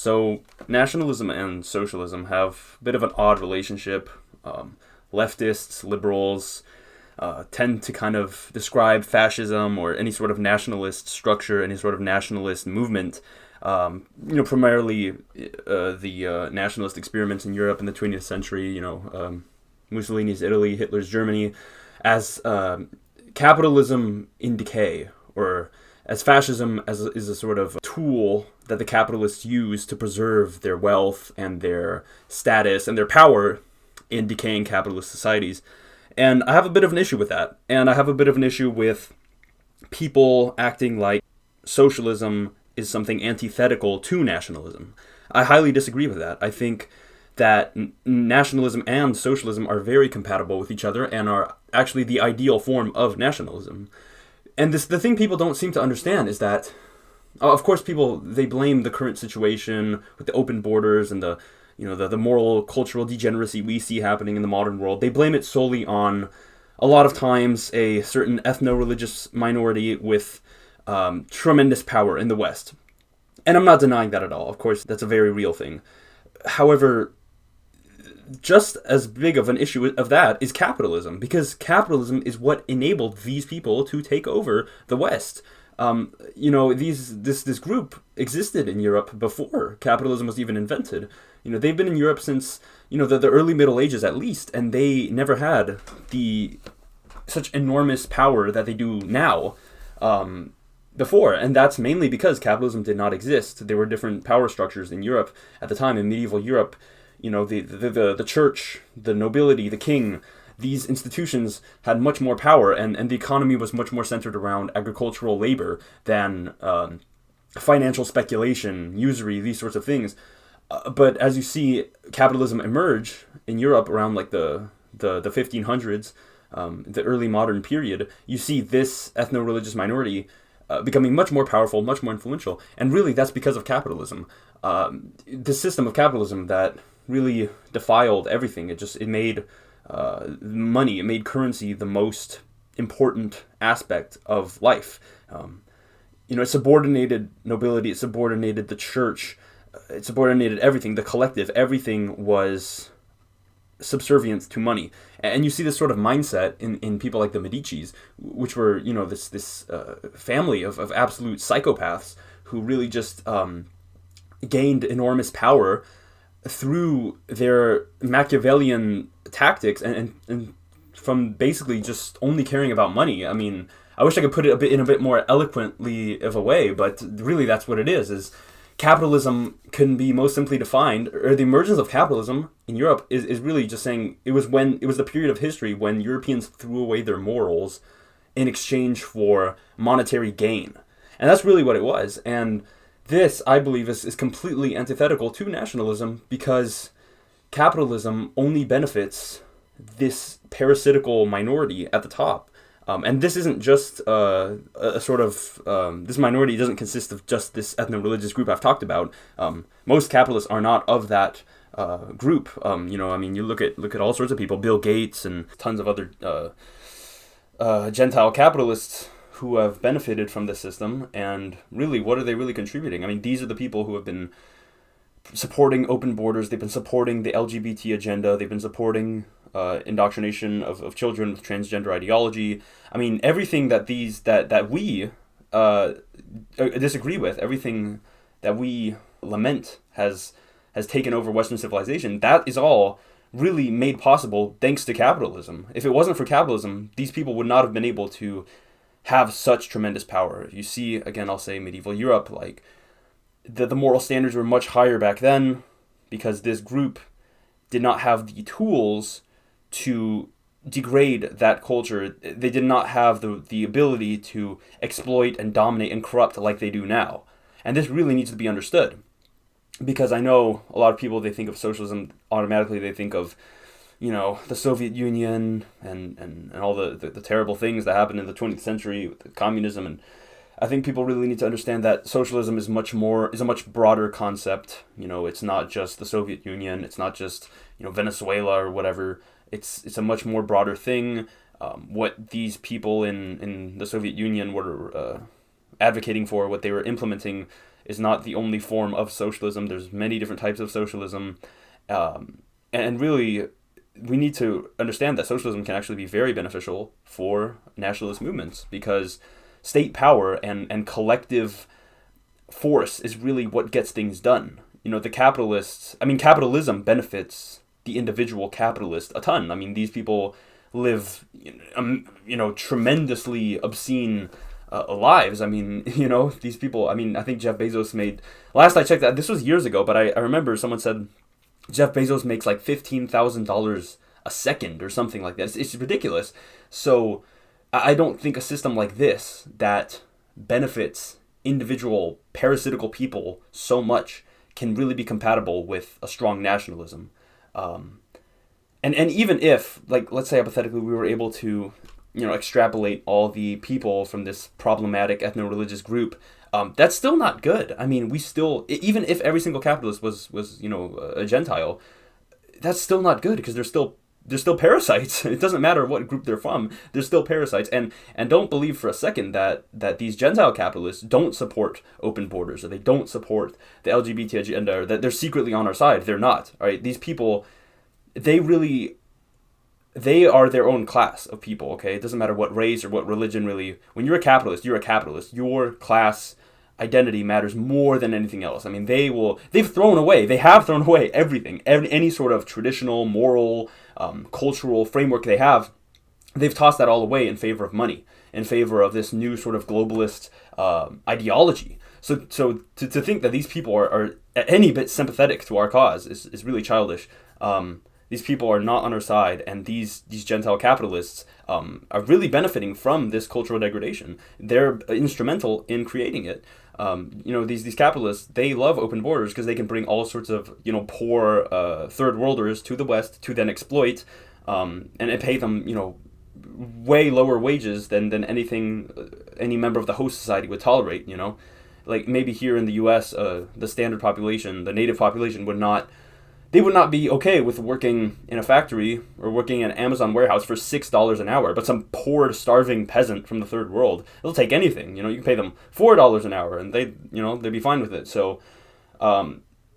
So nationalism and socialism have a bit of an odd relationship. Leftists, liberals tend to kind of describe fascism or any sort of nationalist structure, any sort of nationalist movement, primarily the nationalist experiments in Europe in the 20th century, Mussolini's Italy, Hitler's Germany, as capitalism in decay, or as fascism is a sort of tool that the capitalists use to preserve their wealth and their status and their power in decaying capitalist societies. And I have a bit of an issue with that. And I have a bit of an issue with people acting like socialism is something antithetical to nationalism. I highly disagree with that. I think that nationalism and socialism are very compatible with each other and are actually the ideal form of nationalism. And the thing people don't seem to understand is that, of course, they blame the current situation with the open borders and the moral, cultural degeneracy we see happening in the modern world. They blame it solely on, a lot of times, a certain ethno-religious minority with tremendous power in the West. And I'm not denying that at all. Of course, that's a very real thing. However, just as big of an issue of that is capitalism, because capitalism is what enabled these people to take over the West. This group existed in Europe before capitalism was even invented. They've been in Europe since, the early Middle Ages at least, and they never had such enormous power that they do now before. And that's mainly because capitalism did not exist. There were different power structures in Europe at the time. In medieval Europe, the church, the nobility, the king, these institutions had much more power, and the economy was much more centered around agricultural labor than financial speculation, usury, these sorts of things. But as you see capitalism emerge in Europe around like the 1500s, the early modern period, you see this ethno-religious minority becoming much more powerful, much more influential. And really that's because of capitalism. The system of capitalism that really defiled everything. It made money, it made currency the most important aspect of life. It subordinated nobility, it subordinated the church, it subordinated everything, the collective. Everything was subservient to money. And you see this sort of mindset in people like the Medicis, which were, this family of absolute psychopaths who really just gained enormous power through their Machiavellian tactics and from basically just only caring about money. I mean, I wish I could put it in a bit more eloquently of a way, but really that's what it is capitalism can be most simply defined, or the emergence of capitalism in Europe is really just saying it was the period of history when Europeans threw away their morals in exchange for monetary gain. And that's really what it was. And this, I believe, is completely antithetical to nationalism, because capitalism only benefits this parasitical minority at the top. And this isn't just a sort of, this minority doesn't consist of just this ethno-religious group I've talked about. Most capitalists are not of that group. You look at all sorts of people, Bill Gates and tons of other Gentile capitalists who have benefited from this system, and really, what are they really contributing? I mean, these are the people who have been supporting open borders, they've been supporting the LGBT agenda, they've been supporting indoctrination of children with transgender ideology. I mean, everything that we disagree with, everything that we lament has taken over Western civilization, that is all really made possible thanks to capitalism. If it wasn't for capitalism, these people would not have been able to have such tremendous power. You see, again, I'll say medieval Europe, like the moral standards were much higher back then because this group did not have the tools to degrade that culture. They did not have the ability to exploit and dominate and corrupt like they do now. And this really needs to be understood, because I know a lot of people, they think of socialism, automatically they think of, the Soviet Union and all the terrible things that happened in the 20th century with communism. And I think people really need to understand that socialism is a much broader concept. It's not just the Soviet Union, it's not just, Venezuela or whatever. It's a much more broader thing. What these people in the Soviet Union were advocating for, what they were implementing, is not the only form of socialism. There's many different types of socialism. And really, we need to understand that socialism can actually be very beneficial for nationalist movements, because state power and collective force is really what gets things done. Capitalism benefits the individual capitalist a ton. I mean, these people live, tremendously obscene lives. I mean, these people, I think Jeff Bezos made, last I checked that, this was years ago, but I remember someone said Jeff Bezos makes like $15,000 a second or something like that. It's ridiculous. So I don't think a system like this that benefits individual parasitical people so much can really be compatible with a strong nationalism. And even if, like, let's say hypothetically we were able to, extrapolate all the people from this problematic ethno-religious group, that's still not good. I mean, we still, even if every single capitalist was a Gentile, that's still not good, because they're still parasites. It doesn't matter what group they're from, they're still parasites. And don't believe for a second that these Gentile capitalists don't support open borders, or they don't support the LGBT agenda, or that they're secretly on our side. They're not. All right, these people, they are their own class of people, okay? It doesn't matter what race or what religion, really. When you're a capitalist, you're a capitalist. Your class identity matters more than anything else. I mean, they have thrown away everything, any sort of traditional, moral, cultural framework they have. They've tossed that all away in favor of money, in favor of this new sort of globalist ideology. So to think that these people are any bit sympathetic to our cause is really childish. These people are not on our side, and these Gentile capitalists are really benefiting from this cultural degradation. They're instrumental in creating it. These capitalists, they love open borders because they can bring all sorts of poor third worlders to the West to then exploit, and pay them way lower wages than anything any member of the host society would tolerate. Like maybe here in the U.S., the standard population, the native population would not be okay with working in a factory or working in an Amazon warehouse for $6 an hour. But some poor, starving peasant from the third world, they'll take anything. You can pay them $4 an hour, and they'd be fine with it. So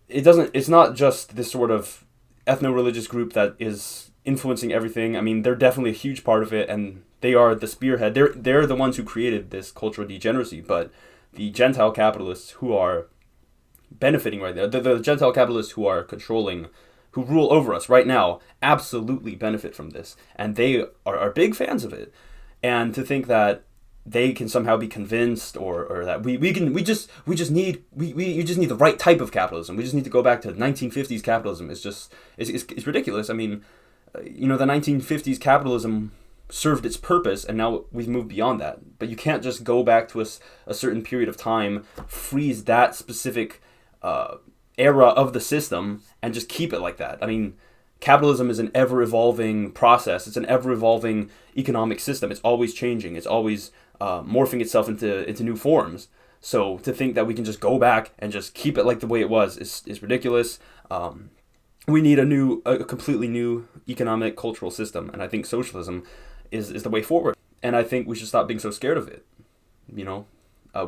it's not just this sort of ethno-religious group that is influencing everything. I mean, they're definitely a huge part of it, and they are the spearhead. They're the ones who created this cultural degeneracy. But the Gentile capitalists who are benefiting right now, the Gentile capitalists who are who rule over us right now, absolutely benefit from this, and they are big fans of it. And to think that they can somehow be convinced, or that you just need the right type of capitalism. We just need to go back to 1950s capitalism. It's ridiculous. I mean, the 1950s capitalism served its purpose, and now we've moved beyond that. But you can't just go back to a certain period of time, freeze that specific era of the system, and just keep it like that. I mean, capitalism is an ever-evolving process. It's an ever-evolving economic system. It's always changing. It's always morphing itself into new forms. So to think that we can just go back and just keep it like the way it was is ridiculous. We need a completely new economic, cultural system, and I think socialism is the way forward. And I think we should stop being so scared of it. We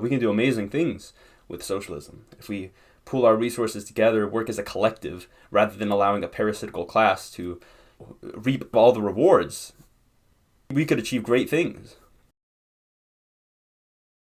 can do amazing things with socialism if we pool our resources together, work as a collective, rather than allowing a parasitical class to reap all the rewards. We could achieve great things.